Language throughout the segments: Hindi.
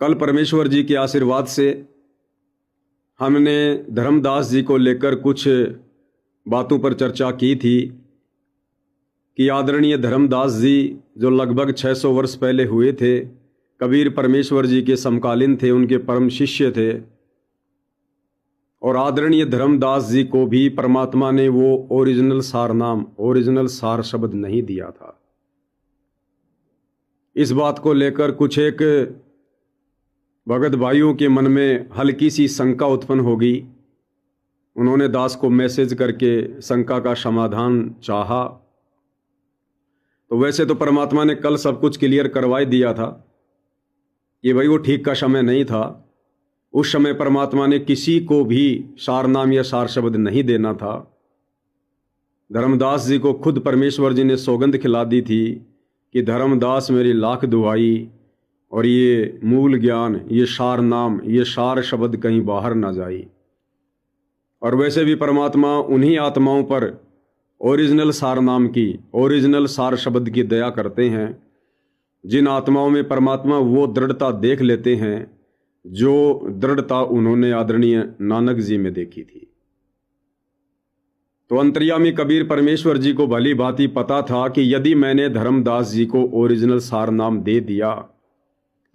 कल परमेश्वर जी के आशीर्वाद से हमने धर्मदास जी को लेकर कुछ बातों पर चर्चा की थी कि आदरणीय धर्मदास जी जो लगभग 600 वर्ष पहले हुए थे, कबीर परमेश्वर जी के समकालीन थे, उनके परम शिष्य थे। और आदरणीय धर्मदास जी को भी परमात्मा ने वो ओरिजिनल सार नाम, ओरिजिनल सार शब्द नहीं दिया था। इस बात को लेकर कुछ एक भगत भाइयों के मन में हल्की सी शंका उत्पन्न होगी। उन्होंने दास को मैसेज करके शंका का समाधान चाहा। तो वैसे तो परमात्मा ने कल सब कुछ क्लियर करवा दिया था कि भाई वो ठीक का समय नहीं था। उस समय परमात्मा ने किसी को भी सार नाम या सार शब्द नहीं देना था। धर्मदास जी को खुद परमेश्वर जी ने सौगंध खिला दी थी कि धर्मदास मेरी लाख दुहाई, और ये मूल ज्ञान, ये सार नाम, ये सार शब्द कहीं बाहर ना जाए। और वैसे भी परमात्मा उन्हीं आत्माओं पर ओरिजिनल सार नाम की, ओरिजिनल सार शब्द की दया करते हैं जिन आत्माओं में परमात्मा वो दृढ़ता देख लेते हैं जो दृढ़ता उन्होंने आदरणीय नानक जी में देखी थी। तो अंतर्यामी कबीर परमेश्वर जी को भली भांति पता था कि यदि मैंने धर्मदास जी को ओरिजिनल सार नाम दे दिया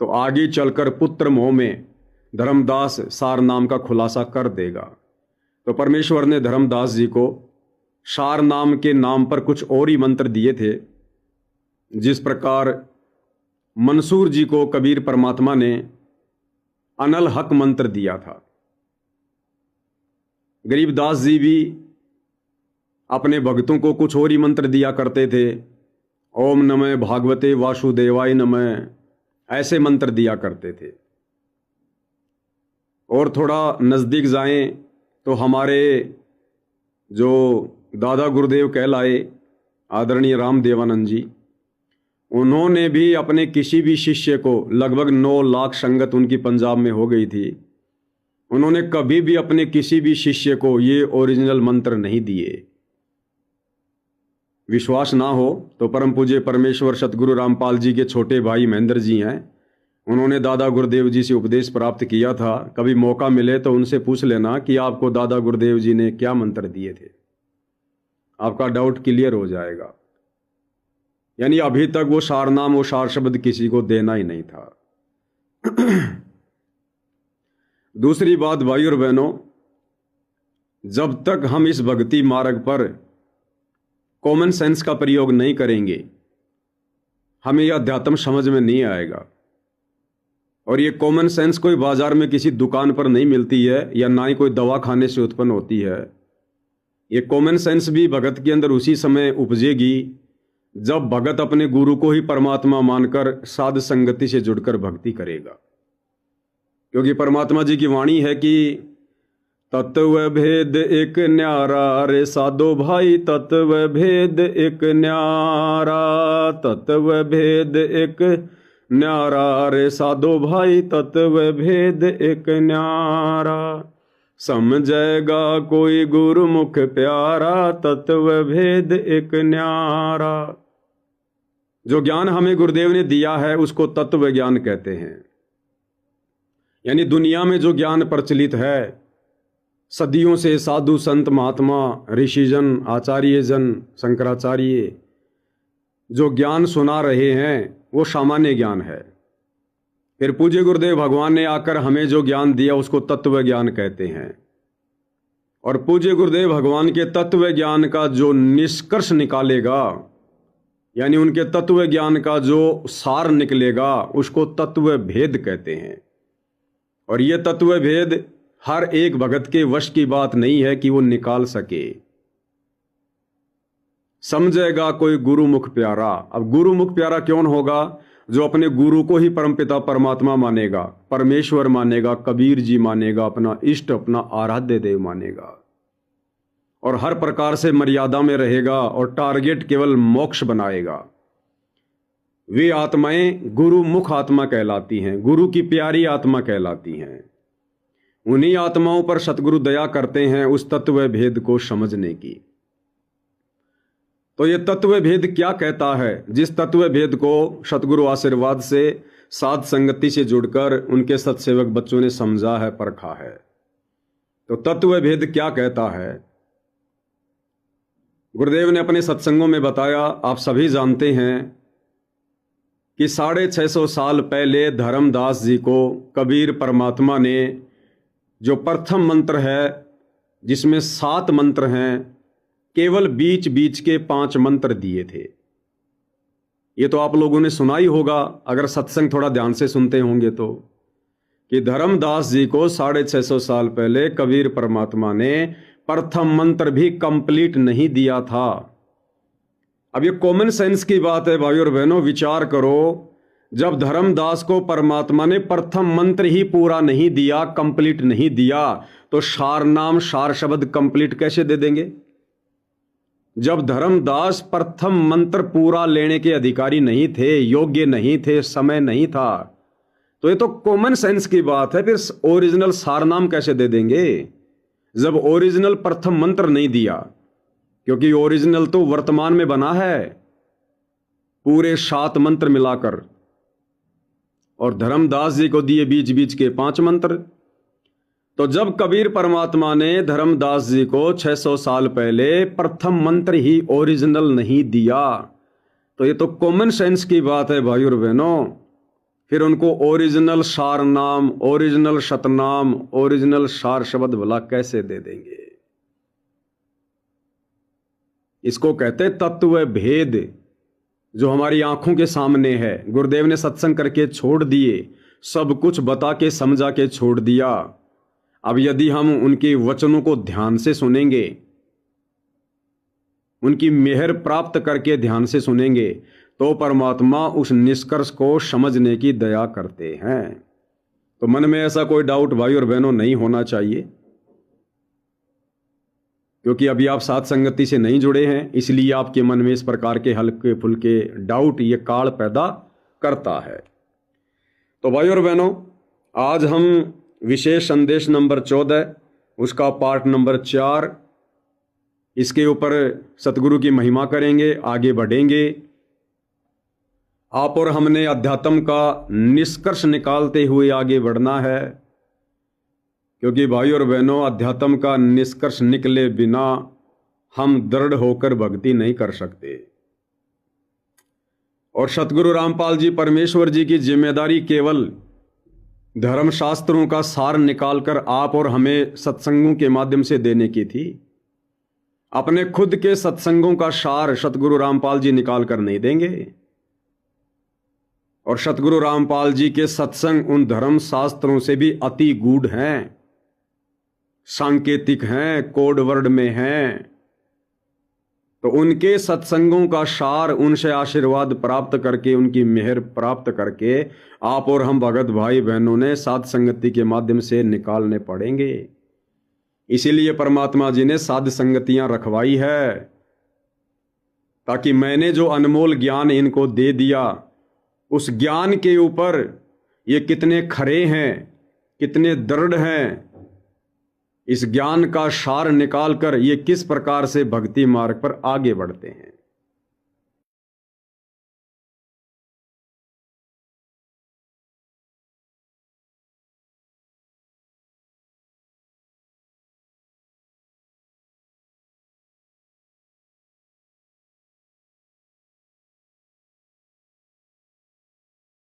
तो आगे चलकर पुत्र मोह में धर्मदास सार नाम का खुलासा कर देगा। तो परमेश्वर ने धर्मदास जी को सार नाम के नाम पर कुछ और ही मंत्र दिए थे। जिस प्रकार मंसूर जी को कबीर परमात्मा ने अनल हक मंत्र दिया था, गरीबदास जी भी अपने भक्तों को कुछ और ही मंत्र दिया करते थे। ओम नमः भागवते वासुदेवाय नमः, ऐसे मंत्र दिया करते थे। और थोड़ा नज़दीक जाएं तो हमारे जो दादा गुरुदेव कहलाए आदरणीय रामदेवानंद जी, उन्होंने भी अपने किसी भी शिष्य को, लगभग 9 लाख संगत उनकी पंजाब में हो गई थी, उन्होंने कभी भी अपने किसी भी शिष्य को ये ओरिजिनल मंत्र नहीं दिए। विश्वास ना हो तो परम पूज्य परमेश्वर सतगुरु रामपाल जी के छोटे भाई महेंद्र जी हैं, उन्होंने दादा गुरुदेव जी से उपदेश प्राप्त किया था। कभी मौका मिले तो उनसे पूछ लेना कि आपको दादा गुरुदेव जी ने क्या मंत्र दिए थे, आपका डाउट क्लियर हो जाएगा। यानी अभी तक वो सार नाम, वो सार शब्द किसी को देना ही नहीं था। दूसरी बात भाई और बहनों, जब तक हम इस भक्ति मार्ग पर कॉमन सेंस का प्रयोग नहीं करेंगे, हमें यह अध्यात्म समझ में नहीं आएगा। और ये कॉमन सेंस कोई बाजार में किसी दुकान पर नहीं मिलती है, या ना ही कोई दवा खाने से उत्पन्न होती है। ये कॉमन सेंस भी भगत के अंदर उसी समय उपजेगी जब भगत अपने गुरु को ही परमात्मा मानकर साध संगति से जुड़कर भक्ति करेगा। क्योंकि परमात्मा जी की वाणी है कि तत्व भेद एक न्यारा रे साधो भाई, तत्व भेद एक न्यारा, तत्व भेद एक न्यारा रे साधो भाई, तत्व भेद एक न्यारा, समझेगा कोई गुरुमुख प्यारा, तत्व भेद एक न्यारा। जो ज्ञान हमें गुरुदेव ने दिया है उसको तत्व ज्ञान कहते हैं। यानी दुनिया में जो ज्ञान प्रचलित है, सदियों से साधु संत महात्मा ऋषिजन आचार्यजन शंकराचार्य जो ज्ञान सुना रहे हैं वो सामान्य ज्ञान है। फिर पूज्य गुरुदेव भगवान ने आकर हमें जो ज्ञान दिया उसको तत्व ज्ञान कहते हैं। और पूज्य गुरुदेव भगवान के तत्व ज्ञान का जो निष्कर्ष निकालेगा, यानी उनके तत्व ज्ञान का जो सार निकलेगा, उसको तत्व भेद कहते हैं। और ये तत्व भेद हर एक भगत के वश की बात नहीं है कि वो निकाल सके। समझेगा कोई गुरुमुख प्यारा। अब गुरुमुख प्यारा कौन होगा? जो अपने गुरु को ही परमपिता परमात्मा मानेगा, परमेश्वर मानेगा, कबीर जी मानेगा, अपना इष्ट, अपना आराध्य देव मानेगा, और हर प्रकार से मर्यादा में रहेगा और टारगेट केवल मोक्ष बनाएगा। वे आत्माएं गुरुमुख आत्मा कहलाती हैं, गुरु की प्यारी आत्मा कहलाती हैं। उन्हीं आत्माओं पर सतगुरु दया करते हैं उस तत्व भेद को समझने की। तो ये तत्व भेद क्या कहता है? जिस तत्व भेद को सतगुरु आशीर्वाद से साध संगति से जुड़कर उनके सत्सेवक बच्चों ने समझा है, परखा है। तो तत्व भेद क्या कहता है? गुरुदेव ने अपने सत्संगों में बताया, आप सभी जानते हैं कि 650 साल पहले धर्मदास जी को कबीर परमात्मा ने जो प्रथम मंत्र है, जिसमें 7 मंत्र हैं, केवल बीच बीच के 5 मंत्र दिए थे। ये तो आप लोगों ने सुना ही होगा अगर सत्संग थोड़ा ध्यान से सुनते होंगे तो, कि धर्मदास जी को 650 साल पहले कबीर परमात्मा ने प्रथम मंत्र भी कंप्लीट नहीं दिया था। अब ये कॉमन सेंस की बात है भाई और बहनों, विचार करो, जब धर्मदास को परमात्मा ने प्रथम मंत्र ही पूरा नहीं दिया, कंप्लीट नहीं दिया, तो सार नाम सार शब्द कंप्लीट कैसे दे देंगे? जब धर्मदास प्रथम मंत्र पूरा लेने के अधिकारी नहीं थे, योग्य नहीं थे, समय नहीं था, तो ये तो कॉमन सेंस की बात है, फिर ओरिजिनल सार नाम कैसे दे देंगे जब ओरिजिनल प्रथम मंत्र नहीं दिया? क्योंकि ओरिजिनल तो वर्तमान में बना है, पूरे 7 मंत्र मिलाकर, और धर्मदास जी को दिए बीच बीच के 5 मंत्र। तो जब कबीर परमात्मा ने धर्मदास जी को 600 साल पहले प्रथम मंत्र ही ओरिजिनल नहीं दिया, तो ये तो कॉमन सेंस की बात है भाई और बहनों, फिर उनको ओरिजिनल सार नाम, ओरिजिनल शतनाम, ओरिजिनल सार शब्द भला कैसे दे देंगे? इसको कहते तत्व भेद, जो हमारी आंखों के सामने है। गुरुदेव ने सत्संग करके छोड़ दिए, सब कुछ बता के समझा के छोड़ दिया। अब यदि हम उनके वचनों को ध्यान से सुनेंगे, उनकी मेहर प्राप्त करके ध्यान से सुनेंगे, तो परमात्मा उस निष्कर्ष को समझने की दया करते हैं। तो मन में ऐसा कोई डाउट भाई और बहनों नहीं होना चाहिए, क्योंकि अभी आप साथ संगति से नहीं जुड़े हैं, इसलिए आपके मन में इस प्रकार के हल्के फुल्के डाउट ये काल पैदा करता है। तो भाई और बहनों, आज हम विशेष संदेश नंबर 14, उसका पार्ट नंबर 4, इसके ऊपर सतगुरु की महिमा करेंगे, आगे बढ़ेंगे। आप और हमने अध्यात्म का निष्कर्ष निकालते हुए आगे बढ़ना है, क्योंकि भाई और बहनों, अध्यात्म का निष्कर्ष निकले बिना हम दृढ़ होकर भक्ति नहीं कर सकते। और सतगुरु रामपाल जी परमेश्वर जी की जिम्मेदारी केवल धर्मशास्त्रों का सार निकालकर आप और हमें सत्संगों के माध्यम से देने की थी। अपने खुद के सत्संगों का सार सतगुरु रामपाल जी निकाल कर नहीं देंगे। और सतगुरु रामपाल जी के सत्संग उन धर्म शास्त्रों से भी अति गूढ़ हैं, सांकेतिक हैं, कोड वर्ड में हैं। तो उनके सत्संगों का सार, उनसे आशीर्वाद प्राप्त करके, उनकी मेहर प्राप्त करके आप और हम भगत भाई बहनों ने साध संगति के माध्यम से निकालने पड़ेंगे। इसीलिए परमात्मा जी ने साध संगतियां रखवाई है, ताकि मैंने जो अनमोल ज्ञान इनको दे दिया, उस ज्ञान के ऊपर ये कितने खरे हैं, कितने दृढ़ हैं, इस ज्ञान का सार निकालकर ये किस प्रकार से भक्ति मार्ग पर आगे बढ़ते हैं।